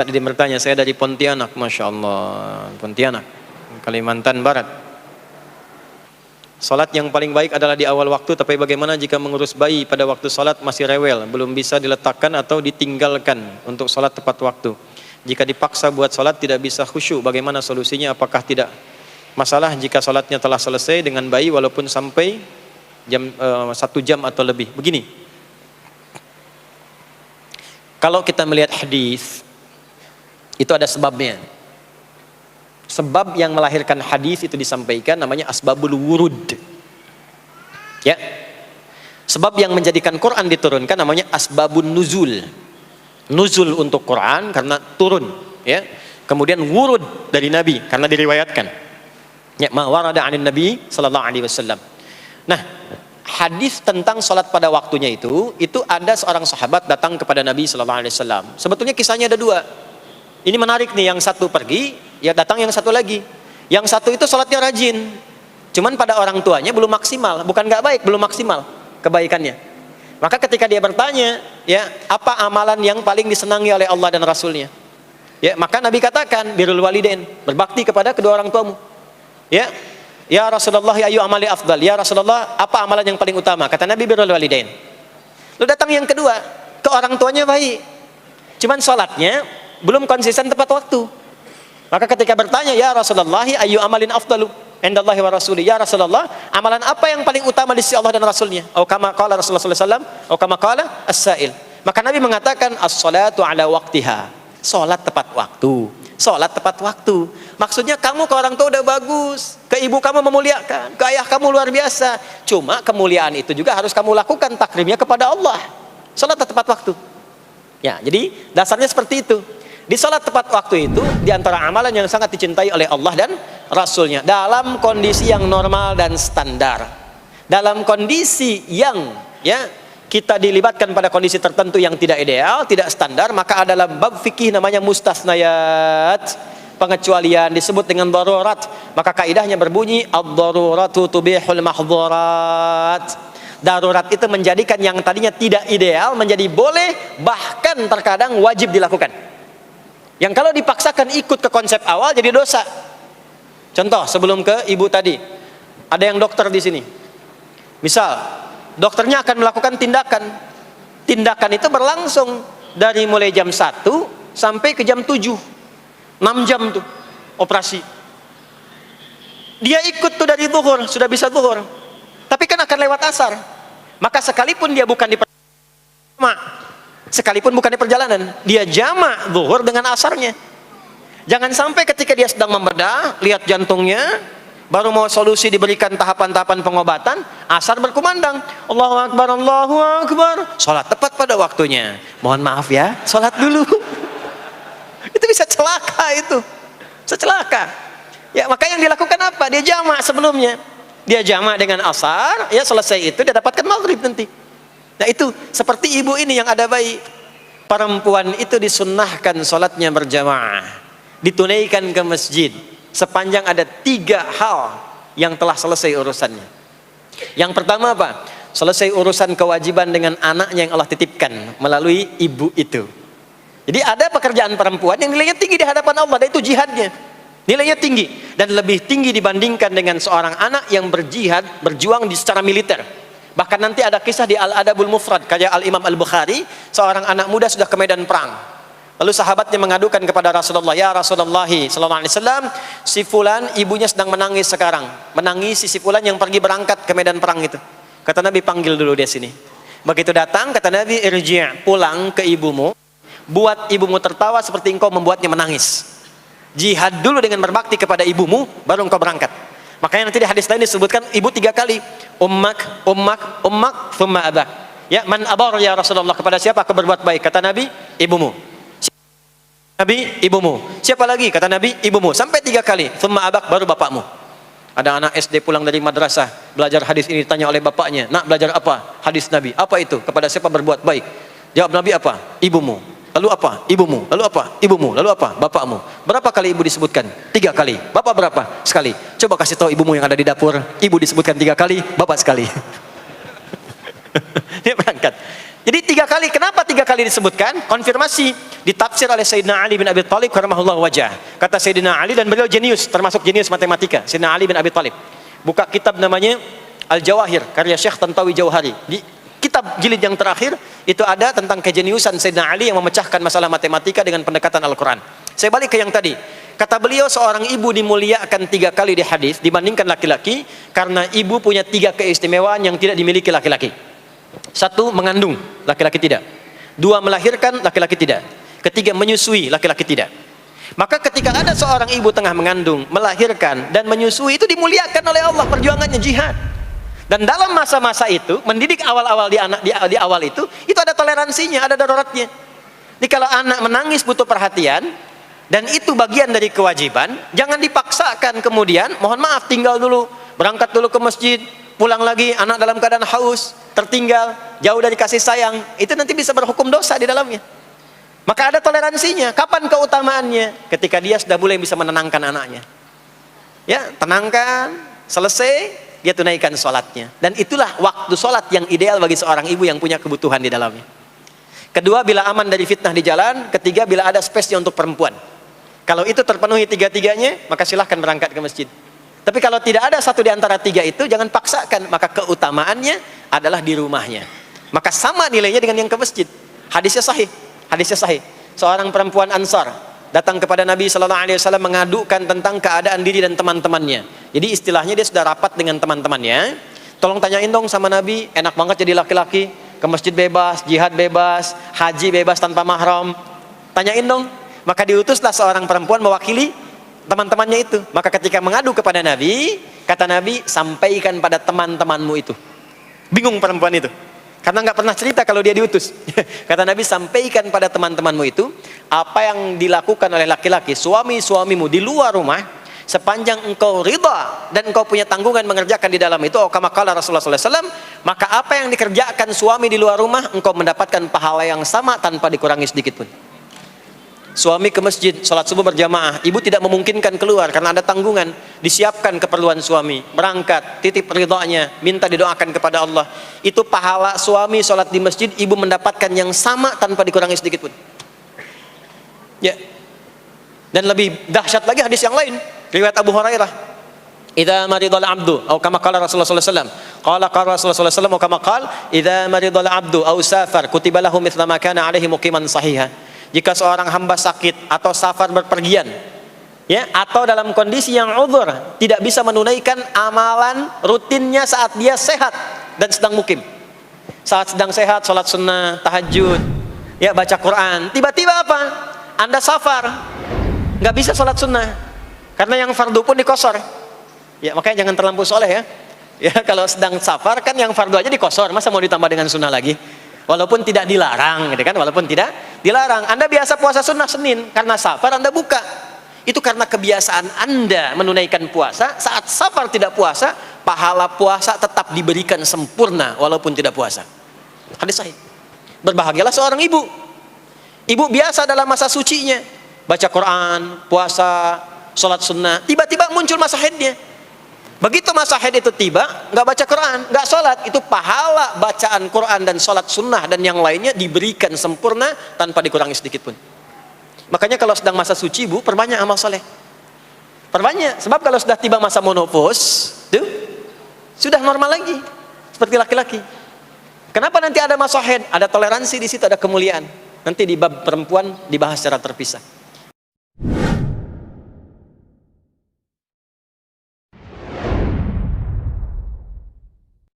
Tadi bertanya, saya dari Pontianak, Masya Allah, Pontianak, Kalimantan Barat. Salat yang paling baik adalah di awal waktu, tapi bagaimana jika mengurus bayi pada waktu salat masih rewel, belum bisa diletakkan atau ditinggalkan untuk salat tepat waktu? Jika dipaksa buat salat tidak bisa khusyuk, bagaimana solusinya? Apakah tidak masalah jika salatnya telah selesai dengan bayi walaupun sampai 1 jam atau lebih? Begini, kalau kita melihat hadis, itu ada sebabnya. Sebab yang melahirkan hadis itu disampaikan namanya asbabul wurud. Ya. Sebab yang menjadikan Quran diturunkan namanya asbabun nuzul. Nuzul untuk Quran karena turun, ya. Kemudian wurud dari Nabi karena diriwayatkan. Ya, ma warada 'anin Nabi sallallahu alaihi wasallam. Nah, hadis tentang salat pada waktunya itu ada seorang sahabat datang kepada Nabi sallallahu alaihi wasallam. Sebetulnya kisahnya ada 2. Ini menarik nih, yang satu pergi, ya datang yang satu lagi. Yang satu itu sholatnya rajin, cuman pada orang tuanya belum maksimal, bukan nggak baik, belum maksimal kebaikannya. Maka ketika dia bertanya, ya apa amalan yang paling disenangi oleh Allah dan Rasulnya? Ya maka Nabi katakan birrul walidain, berbakti kepada kedua orang tuamu. Ya Rasulullah, ya ayu amali afdal. Ya Rasulullah, apa amalan yang paling utama? Kata Nabi birrul walidain. Lalu datang yang kedua, ke orang tuanya baik, cuman sholatnya belum konsisten tepat waktu. Maka ketika bertanya, ya Rasulullah, ayu amalin afdalu indallahi wa rasuli, ya Rasulullah, amalan apa yang paling utama di sisi Allah dan Rasulnya? Atau kama qala Rasulullah sallallahu alaihi wasallam, atau kama qala as-sa'il. Maka Nabi mengatakan as-salatu ala waqtiha, salat tepat waktu. Salat tepat waktu. Maksudnya kamu ke orang tua udah bagus, ke ibu kamu memuliakan, ke ayah kamu luar biasa. Cuma kemuliaan itu juga harus kamu lakukan takrimnya kepada Allah. Salat tepat waktu. Ya, jadi dasarnya seperti itu. Di salat tepat waktu itu diantara amalan yang sangat dicintai oleh Allah dan Rasulnya dalam kondisi yang normal dan standar. Dalam kondisi yang kita dilibatkan pada kondisi tertentu yang tidak ideal, tidak standar, maka adalah bab fikih namanya mustasnayat, pengecualian disebut dengan darurat. Maka kaidahnya berbunyi ad-daruratu tubihul mahdhurat. Darurat itu menjadikan yang tadinya tidak ideal menjadi boleh, bahkan terkadang wajib dilakukan. Yang kalau dipaksakan ikut ke konsep awal jadi dosa. Contoh, sebelum ke ibu tadi, ada yang dokter di sini. Misal, dokternya akan melakukan tindakan. Tindakan itu berlangsung dari mulai jam 1 sampai ke jam 7. 6 jam tuh operasi. Dia ikut tuh dari zuhur, sudah bisa zuhur. Tapi kan akan lewat asar. Maka sekalipun dia bukan di sekalipun bukan di perjalanan, dia jamak zuhur dengan asarnya. Jangan sampai ketika dia sedang membedah, lihat jantungnya, baru mau solusi diberikan tahapan-tahapan pengobatan, asar berkumandang, Allahu Akbar, Allahu Akbar, sholat tepat pada waktunya. Mohon maaf ya, sholat dulu. Itu bisa celaka itu, secelaka. Ya maka yang dilakukan apa? Dia jamak sebelumnya, dia jamak dengan asar, ya selesai itu dia dapatkan maghrib nanti. Nah itu seperti ibu ini yang ada bayi, perempuan itu disunnahkan sholatnya berjamaah, ditunaikan ke masjid sepanjang ada 3 hal yang telah selesai urusannya. Yang pertama apa? Selesai urusan kewajiban dengan anaknya yang Allah titipkan melalui ibu itu. Jadi ada pekerjaan perempuan yang nilainya tinggi di hadapan Allah, dan itu jihadnya, nilainya tinggi dan lebih tinggi dibandingkan dengan seorang anak yang berjihad, berjuang secara militer. Bahkan nanti ada kisah di Al-Adabul Mufrad karya Al-Imam Al-Bukhari, seorang anak muda sudah ke medan perang. Lalu sahabatnya mengadukan kepada Rasulullah, ya Rasulullah sallallahu alaihi wasallam, si fulan ibunya sedang menangis sekarang, menangisi si fulan yang pergi berangkat ke medan perang itu. Kata Nabi, panggil dulu dia sini. Begitu datang, kata Nabi, irji', pulang ke ibumu, buat ibumu tertawa seperti engkau membuatnya menangis. Jihad dulu dengan berbakti kepada ibumu, baru engkau berangkat. Makanya nanti di hadis lain disebutkan ibu 3 kali, ummak, ummak, ummak, thumma abak. Ya, man abar ya Rasulullah, kepada siapa aku berbuat baik? Kata Nabi, ibumu. Nabi, ibumu. Siapa lagi? Kata Nabi, ibumu. Sampai 3 kali, thumma abak, baru bapakmu. Ada anak SD pulang dari madrasah, belajar hadis ini, ditanya oleh bapaknya, nak belajar apa? Hadis Nabi. Apa itu? Kepada siapa berbuat baik? Jawab Nabi apa? Ibumu. Lalu apa? Ibumu. Lalu apa? Ibumu. Lalu apa? Bapakmu. Berapa kali ibu disebutkan? 3 kali. Bapak berapa? Sekali. Coba kasih tahu ibumu yang ada di dapur, ibu disebutkan 3 kali, bapak sekali. Dia berangkat. Jadi 3 kali, kenapa 3 kali disebutkan? Konfirmasi ditafsir oleh Sayyidina Ali bin Abi Thalib karamahullahu wajah. Kata Sayyidina Ali, dan beliau jenius, termasuk jenius matematika. Sayyidina Ali bin Abi Thalib buka kitab namanya Al-Jawahir karya Syekh Tantawi Jauhari. Di kitab jilid yang terakhir itu ada tentang kejeniusan Sayyidina Ali yang memecahkan masalah matematika dengan pendekatan Al-Quran. Saya balik ke yang tadi. Kata beliau, seorang ibu dimuliakan 3 kali di hadis dibandingkan laki-laki karena ibu punya 3 keistimewaan yang tidak dimiliki laki-laki. 1, mengandung, laki-laki tidak. 2, melahirkan, laki-laki tidak. 3, menyusui, laki-laki tidak. Maka ketika ada seorang ibu tengah mengandung, melahirkan, dan menyusui, itu dimuliakan oleh Allah, perjuangannya jihad. Dan dalam masa-masa itu, mendidik awal-awal di awal itu ada toleransinya, ada daruratnya. Jadi kalau anak menangis butuh perhatian, dan itu bagian dari kewajiban, jangan dipaksakan kemudian, mohon maaf, tinggal dulu, berangkat dulu ke masjid, pulang lagi, anak dalam keadaan haus, tertinggal, jauh dari kasih sayang, itu nanti bisa berhukum dosa di dalamnya. Maka ada toleransinya. Kapan keutamaannya? Ketika dia sudah mulai bisa menenangkan anaknya. Ya, tenangkan, selesai, dia tunaikan sholatnya. Dan itulah waktu sholat yang ideal bagi seorang ibu yang punya kebutuhan di dalamnya. Kedua, bila aman dari fitnah di jalan. Ketiga, bila ada space-nya untuk perempuan. Kalau itu terpenuhi 3-tiganya, maka silahkan berangkat ke masjid. Tapi kalau tidak ada satu di antara 3 itu, jangan paksakan. Maka keutamaannya adalah di rumahnya. Maka sama nilainya dengan yang ke masjid. Hadisnya sahih. Hadisnya sahih. Seorang perempuan Ansar datang kepada Nabi SAW mengadukan tentang keadaan diri dan teman-temannya. Jadi istilahnya dia sudah rapat dengan teman-temannya. Tolong tanyain dong sama Nabi, enak banget jadi laki-laki, ke masjid bebas, jihad bebas, haji bebas tanpa mahram. Tanyain dong. Maka diutuslah seorang perempuan mewakili teman-temannya itu. Maka ketika mengadu kepada Nabi, kata Nabi, sampaikan pada teman-temanmu itu. Bingung perempuan itu, karena nggak pernah cerita kalau dia diutus. Kata Nabi, sampaikan pada teman-temanmu itu apa yang dilakukan oleh laki-laki, suamimu di luar rumah, sepanjang engkau ridha dan engkau punya tanggungan mengerjakan di dalam itu. Kama qala Rasulullah SAW, maka apa yang dikerjakan suami di luar rumah, engkau mendapatkan pahala yang sama tanpa dikurangi sedikit pun. Suami ke masjid, sholat subuh berjamaah, ibu tidak memungkinkan keluar karena ada tanggungan, disiapkan keperluan suami, berangkat, titip ridhonya, minta didoakan kepada Allah. Itu pahala suami sholat di masjid, ibu mendapatkan yang sama tanpa dikurangi sedikit pun. Ya. Dan lebih dahsyat lagi hadis yang lain, riwayat Abu Hurairah. Idza maridal abdu, atau kama qala Rasulullah sallallahu alaihi wasallam. Qala Rasulullah sallallahu alaihi wasallam, kama qala, idza maridal abdu aw safar, kutiba lahu mithla ma kana alaihi muqiman sahiha. Jika seorang hamba sakit atau safar berpergian, ya, atau dalam kondisi yang uzur, tidak bisa menunaikan amalan rutinnya saat dia sehat dan sedang mukim. Saat sedang sehat, sholat sunnah, tahajud, ya, baca Quran. Tiba-tiba apa? Anda safar, nggak bisa sholat sunnah, karena yang fardu pun dikosor. Ya, makanya jangan terlampau soleh ya. Ya, kalau sedang safar kan yang fardu aja dikosor, masa mau ditambah dengan sunnah lagi? Walaupun tidak dilarang, gitu kan? Walaupun tidak dilarang. Anda biasa puasa sunnah Senin, karena safar Anda buka. Itu karena kebiasaan Anda menunaikan puasa. Saat safar tidak puasa, pahala puasa tetap diberikan sempurna walaupun tidak puasa. Hadis sahih. Berbahagialah seorang ibu. Ibu biasa dalam masa sucinya, baca Quran, puasa, sholat sunnah. Tiba-tiba muncul masa haidnya. Begitu masa haid itu tiba, nggak baca Quran, nggak sholat, itu pahala bacaan Quran dan sholat sunnah dan yang lainnya diberikan sempurna tanpa dikurangi sedikit pun. Makanya kalau sedang masa suci, bu, perbanyak amal soleh. Perbanyak, sebab kalau sudah tiba masa menopause, tuh, sudah normal lagi, seperti laki-laki. Kenapa nanti ada masa haid? Ada toleransi di situ, ada kemuliaan. Nanti di bab perempuan dibahas secara terpisah.